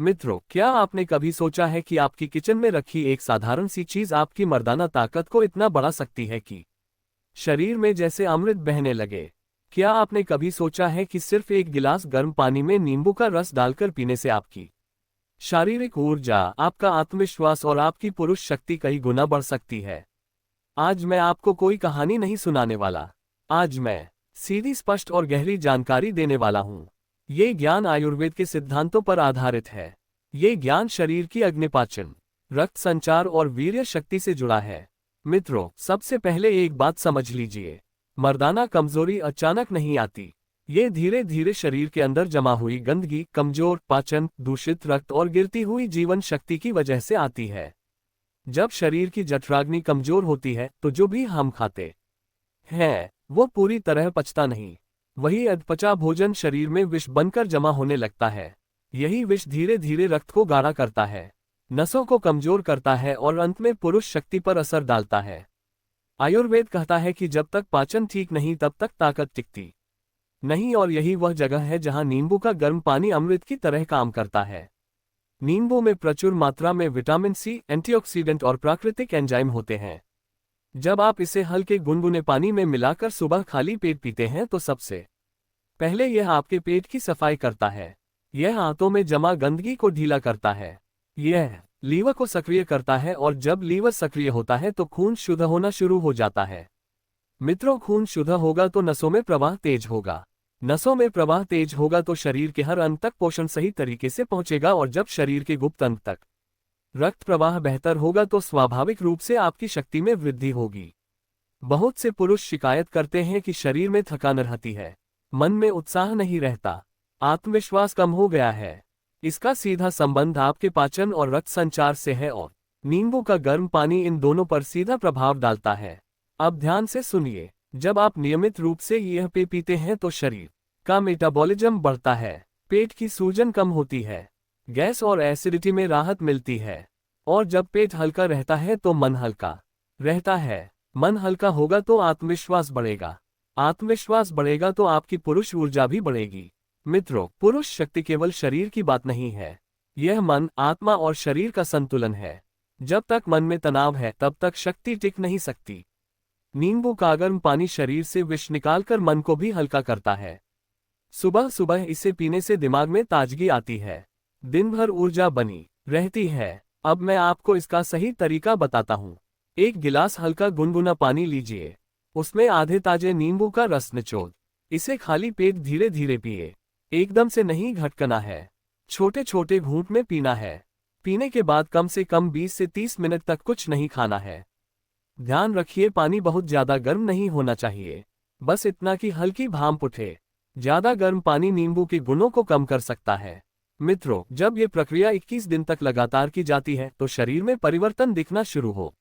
मित्रों, क्या आपने कभी सोचा है कि आपकी किचन में रखी एक साधारण सी चीज आपकी मर्दाना ताकत को इतना बढ़ा सकती है कि शरीर में जैसे अमृत बहने लगे? क्या आपने कभी सोचा है कि सिर्फ एक गिलास गर्म पानी में नींबू का रस डालकर पीने से आपकी शारीरिक ऊर्जा, आपका आत्मविश्वास और आपकी पुरुष शक्ति कई गुना बढ़ सकती है? आज मैं आपको कोई कहानी नहीं सुनाने वाला। आज मैं सीधी, स्पष्ट और गहरी जानकारी देने वाला हूं। ये ज्ञान आयुर्वेद के सिद्धांतों पर आधारित है। ये ज्ञान शरीर की अग्निपाचन, रक्त संचार और वीर्य शक्ति से जुड़ा है। मित्रों, सबसे पहले एक बात समझ लीजिए, मर्दाना कमजोरी अचानक नहीं आती। ये धीरे धीरे शरीर के अंदर जमा हुई गंदगी, कमजोर पाचन, दूषित रक्त और गिरती हुई जीवन शक्ति की वजह से आती है। जब शरीर की जठराग्नि कमजोर होती है तो जो भी हम खाते हैं वो पूरी तरह पचता नहीं। वही अधपचा भोजन शरीर में विष बनकर जमा होने लगता है। यही विष धीरे धीरे रक्त को गाढ़ा करता है, नसों को कमजोर करता है और अंत में पुरुष शक्ति पर असर डालता है। आयुर्वेद कहता है कि जब तक पाचन ठीक नहीं तब तक ताकत टिकती नहीं, और यही वह जगह है जहां नींबू का गर्म पानी अमृत की तरह काम करता है। नींबू में प्रचुर मात्रा में विटामिन सी, एंटीऑक्सीडेंट और प्राकृतिक एंजाइम होते हैं। जब आप इसे हल्के गुनगुने पानी में मिलाकर सुबह खाली पेट पीते हैं तो सबसे पहले यह आपके पेट की सफाई करता है। यह आंतों में जमा गंदगी को ढीला करता है। यह लीवर को सक्रिय करता है और जब लीवर सक्रिय होता है तो खून शुद्ध होना शुरू हो जाता है। मित्रों, खून शुद्ध होगा तो नसों में प्रवाह तेज होगा। नसों में प्रवाह तेज होगा तो शरीर के हर अंग तक पोषण सही तरीके से पहुंचेगा, और जब शरीर के गुप्त अंग तक रक्त प्रवाह बेहतर होगा तो स्वाभाविक रूप से आपकी शक्ति में वृद्धि होगी। बहुत से पुरुष शिकायत करते हैं कि शरीर में थकान रहती है, मन में उत्साह नहीं रहता, आत्मविश्वास कम हो गया है। इसका सीधा संबंध आपके पाचन और रक्त संचार से है, और नींबू का गर्म पानी इन दोनों पर सीधा प्रभाव डालता है। अब ध्यान से सुनिए, जब आप नियमित रूप से यह पेय पीते हैं तो शरीर का मेटाबॉलिज्म बढ़ता है, पेट की सूजन कम होती है, गैस और एसिडिटी में राहत मिलती है, और जब पेट हल्का रहता है तो मन हल्का रहता है। मन हल्का होगा तो आत्मविश्वास बढ़ेगा, आत्मविश्वास बढ़ेगा तो आपकी पुरुष ऊर्जा भी बढ़ेगी। मित्रों, पुरुष शक्ति केवल शरीर की बात नहीं है, यह मन, आत्मा और शरीर का संतुलन है। जब तक मन में तनाव है तब तक शक्ति टिक नहीं सकती। नींबू का गर्म पानी शरीर से विष निकालकर मन को भी हल्का करता है। सुबह सुबह इसे पीने से दिमाग में ताजगी आती है, दिन भर ऊर्जा बनी रहती है। अब मैं आपको इसका सही तरीका बताता हूँ। एक गिलास हल्का गुनगुना पानी लीजिए, उसमें आधे ताजे नींबू का रस निचोड़ इसे खाली पेट धीरे धीरे पिए। एकदम से नहीं घटकना है, छोटे छोटे घूंट में पीना है। पीने के बाद कम से कम 20 से 30 मिनट तक कुछ नहीं खाना है। ध्यान रखिए, पानी बहुत ज्यादा गर्म नहीं होना चाहिए, बस इतना कि हल्की भाप उठे। ज्यादा गर्म पानी नींबू के गुणों को कम कर सकता है। मित्रों, जब ये प्रक्रिया 21 दिन तक लगातार की जाती है तो शरीर में परिवर्तन दिखना शुरू हो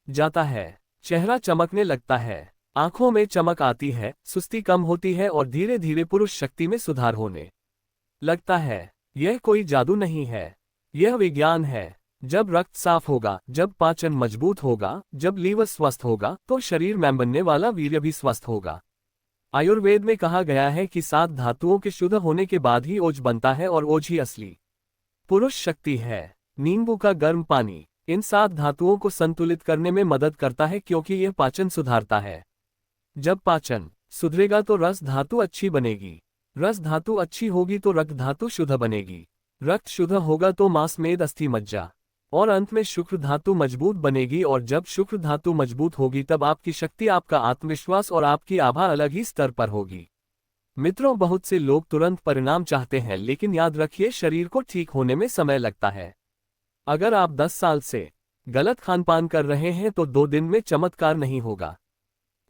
जाता है। चेहरा चमकने लगता है, आंखों में चमक आती है, सुस्ती कम होती है और धीरे धीरे पुरुष शक्ति में सुधार होने लगता है। यह कोई जादू नहीं है, यह विज्ञान है। जब रक्त साफ होगा, जब पाचन मजबूत होगा, जब लीवर स्वस्थ होगा तो शरीर में बनने वाला वीर्य भी स्वस्थ होगा। आयुर्वेद में कहा गया है कि 7 धातुओं के शुद्ध होने के बाद ही ओज बनता है, और ओज ही असली पुरुष शक्ति है। नींबू का गर्म पानी इन 7 धातुओं को संतुलित करने में मदद करता है, क्योंकि यह पाचन सुधारता है। जब पाचन सुधरेगा तो रस धातु अच्छी बनेगी, रस धातु अच्छी होगी तो रक्त धातु शुद्ध बनेगी, रक्त शुद्ध होगा तो मांस, मेद, अस्थि, मज्जा और अंत में शुक्र धातु मजबूत बनेगी, और जब शुक्र धातु मजबूत होगी तब आपकी शक्ति, आपका आत्मविश्वास और आपकी आभा अलग ही स्तर पर होगी। मित्रों, बहुत से लोग तुरंत परिणाम चाहते हैं, लेकिन याद रखिए, शरीर को ठीक होने में समय लगता है। अगर आप 10 साल से गलत खानपान कर रहे हैं तो 2 दिन में चमत्कार नहीं होगा,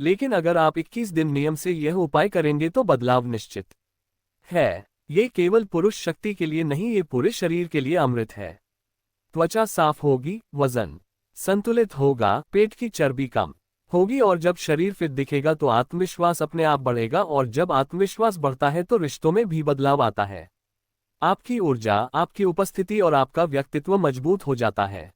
लेकिन अगर आप 21 दिन नियम से यह उपाय करेंगे तो बदलाव निश्चित है। ये केवल पुरुष शक्ति के लिए नहीं, ये पूरे शरीर के लिए अमृत है। त्वचा साफ होगी, वजन संतुलित होगा, पेट की चर्बी कम होगी, और जब शरीर फिट दिखेगा तो आत्मविश्वास अपने आप बढ़ेगा, और जब आत्मविश्वास बढ़ता है तो रिश्तों में भी बदलाव आता है। आपकी ऊर्जा, आपकी उपस्थिति और आपका व्यक्तित्व मजबूत हो जाता है।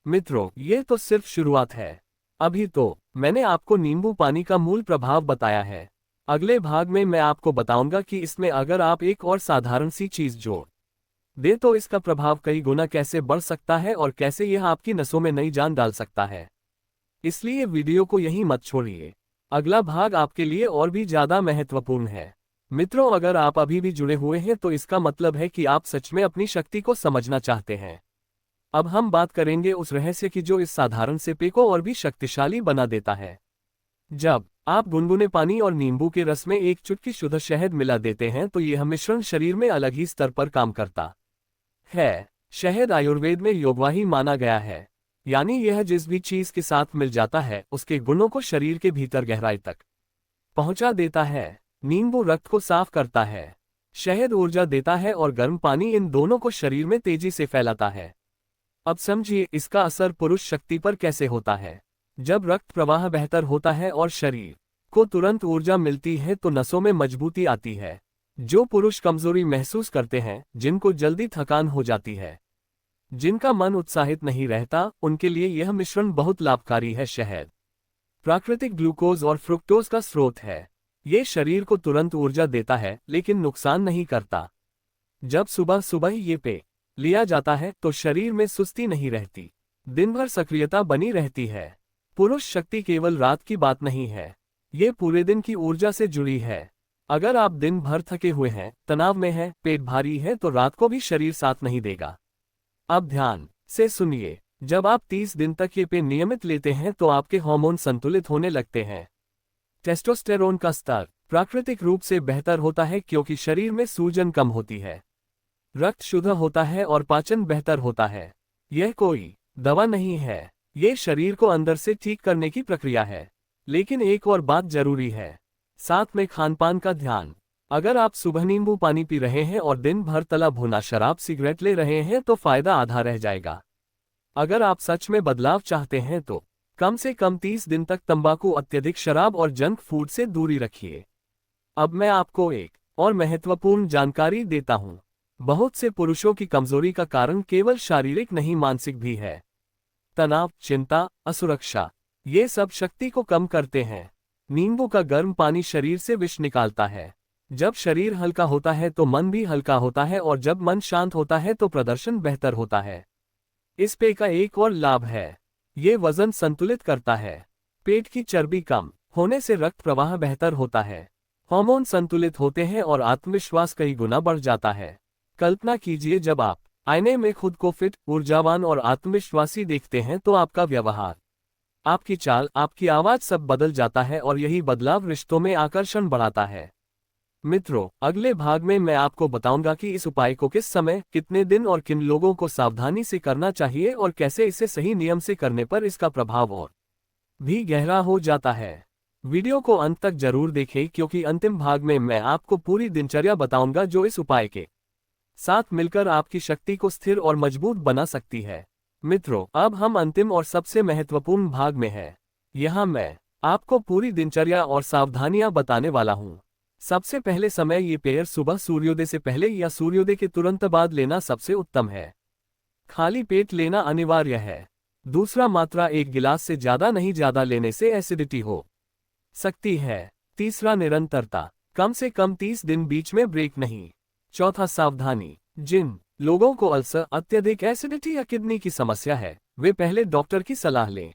मित्रों, ये तो सिर्फ शुरुआत है। अभी तो मैंने आपको नींबू पानी का मूल प्रभाव बताया है। अगले भाग में मैं आपको बताऊंगा कि इसमें अगर आप एक और साधारण सी चीज जोड़ दे तो इसका प्रभाव कई गुना कैसे बढ़ सकता है और कैसे यह आपकी नसों में नई जान डाल सकता है। इसलिए वीडियो को यहीं मत छोड़िए। अगला भाग आपके लिए और भी ज्यादा महत्वपूर्ण है। मित्रों, अगर आप अभी भी जुड़े हुए हैं तो इसका मतलब है कि आप सच में अपनी शक्ति को समझना चाहते हैं। अब हम बात करेंगे उस रहस्य की जो इस साधारण से पेय को और भी शक्तिशाली बना देता है। जब आप गुनगुने पानी और नींबू के रस में एक चुटकी शुद्ध शहद मिला देते हैं तो यह मिश्रण शरीर में अलग ही स्तर पर काम करता है। शहद आयुर्वेद में योगवाही माना गया है, यानी यह जिस भी चीज के साथ मिल जाता है उसके गुणों को शरीर के भीतर गहराई तक पहुंचा देता है। नींबू रक्त को साफ करता है, शहद ऊर्जा देता है और गर्म पानी इन दोनों को शरीर में तेजी से फैलाता है। अब समझिए इसका असर पुरुष शक्ति पर कैसे होता है। जब रक्त प्रवाह बेहतर होता है और शरीर को तुरंत ऊर्जा मिलती है तो नसों में मजबूती आती है। जो पुरुष कमजोरी महसूस करते हैं, जिनको जल्दी थकान हो जाती है, जिनका मन उत्साहित नहीं रहता, उनके लिए यह मिश्रण बहुत लाभकारी है। शहद प्राकृतिक ग्लूकोज और फ्रुक्टोज का स्रोत है। ये शरीर को तुरंत ऊर्जा देता है लेकिन नुकसान नहीं करता। जब सुबह सुबह ये पेय लिया जाता है तो शरीर में सुस्ती नहीं रहती, दिन भर सक्रियता बनी रहती है। पुरुष शक्ति केवल रात की बात नहीं है, ये पूरे दिन की ऊर्जा से जुड़ी है। अगर आप दिन भर थके हुए हैं, तनाव में हैं, पेट भारी है तो रात को भी शरीर साथ नहीं देगा। अब ध्यान से सुनिए, जब आप 30 दिन तक ये पेय नियमित लेते हैं तो आपके हार्मोन संतुलित होने लगते हैं। टेस्टोस्टेरोन का स्तर प्राकृतिक रूप से बेहतर होता है क्योंकि शरीर में सूजन कम होती है, रक्त शुद्ध होता है और पाचन बेहतर होता है। यह कोई दवा नहीं है, ये शरीर को अंदर से ठीक करने की प्रक्रिया है। लेकिन एक और बात जरूरी है, साथ में खानपान का ध्यान। अगर आप सुबह नींबू पानी पी रहे हैं और दिन भर तला भुना शराब सिगरेट ले रहे हैं तो फायदा आधा रह जाएगा। अगर आप सच में बदलाव चाहते हैं तो कम से कम 30 दिन तक तंबाकू, अत्यधिक शराब और जंक फूड से दूरी रखिए। अब मैं आपको एक और महत्वपूर्ण जानकारी देता हूं। बहुत से पुरुषों की कमजोरी का कारण केवल शारीरिक नहीं मानसिक भी है। तनाव, चिंता, असुरक्षा, ये सब शक्ति को कम करते हैं। नींबू का गर्म पानी शरीर से विष निकालता है। जब शरीर हल्का होता है तो मन भी हल्का होता है और जब मन शांत होता है तो प्रदर्शन बेहतर होता है। इस पेय का एक और लाभ है, ये वजन संतुलित करता है। पेट की चर्बी कम होने से रक्त प्रवाह बेहतर होता है, हार्मोन संतुलित होते हैं और आत्मविश्वास कई गुना बढ़ जाता है। कल्पना कीजिए, जब आप आईने में खुद को फिट, ऊर्जावान और आत्मविश्वासी देखते हैं तो आपका व्यवहार, आपकी चाल, आपकी आवाज सब बदल जाता है और यही बदलाव रिश्तों में आकर्षण बढ़ाता है। मित्रों, अगले भाग में मैं आपको बताऊंगा कि इस उपाय को किस समय, कितने दिन और किन लोगों को सावधानी से करना चाहिए और कैसे इसे सही नियम से करने पर इसका प्रभाव और भी गहरा हो जाता है। वीडियो को अंत तक जरूर देखें क्योंकि अंतिम भाग में मैं आपको पूरी दिनचर्या बताऊंगा जो इस उपाय के साथ मिलकर आपकी शक्ति को स्थिर और मजबूत बना सकती है। मित्रों, अब हम अंतिम और सबसे महत्वपूर्ण भाग में हैं। यहाँ मैं आपको पूरी दिनचर्या और सावधानियां बताने वाला हूँ। सबसे पहले समय, ये पेय सुबह सूर्योदय से पहले या सूर्योदय के तुरंत बाद लेना सबसे उत्तम है। खाली पेट लेना अनिवार्य है। दूसरा, मात्रा 1 गिलास से ज्यादा नहीं, ज्यादा लेने से एसिडिटी हो सकती है। तीसरा, निरंतरता, कम से कम 30 दिन बीच में ब्रेक नहीं। चौथा, सावधानी, जिन लोगों को अल्सर, अत्यधिक एसिडिटी या किडनी की समस्या है वे पहले डॉक्टर की सलाह लें।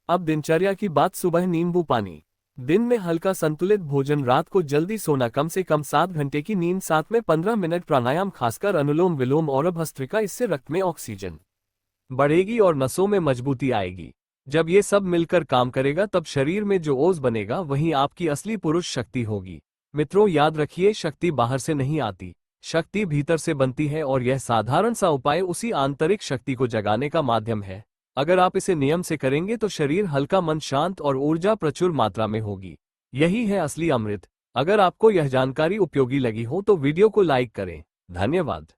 अब दिनचर्या की बात, सुबह नींबू पानी, दिन में हल्का संतुलित भोजन, रात को जल्दी सोना, कम से कम 7 घंटे की नींद, साथ में 15 मिनट प्राणायाम, खासकर अनुलोम विलोम और भस्त्रिका। इससे रक्त में ऑक्सीजन बढ़ेगी और नसों में मजबूती आएगी। जब ये सब मिलकर काम करेगा तब शरीर में जो ओज बनेगा वही आपकी असली पुरुष शक्ति होगी। मित्रों, याद रखिए, शक्ति बाहर से नहीं आती, शक्ति भीतर से बनती है और यह साधारण सा उपाय उसी आंतरिक शक्ति को जगाने का माध्यम है। अगर आप इसे नियम से करेंगे तो शरीर हल्का, मन शांत और ऊर्जा प्रचुर मात्रा में होगी। यही है असली अमृत। अगर आपको यह जानकारी उपयोगी लगी हो तो वीडियो को लाइक करें। धन्यवाद।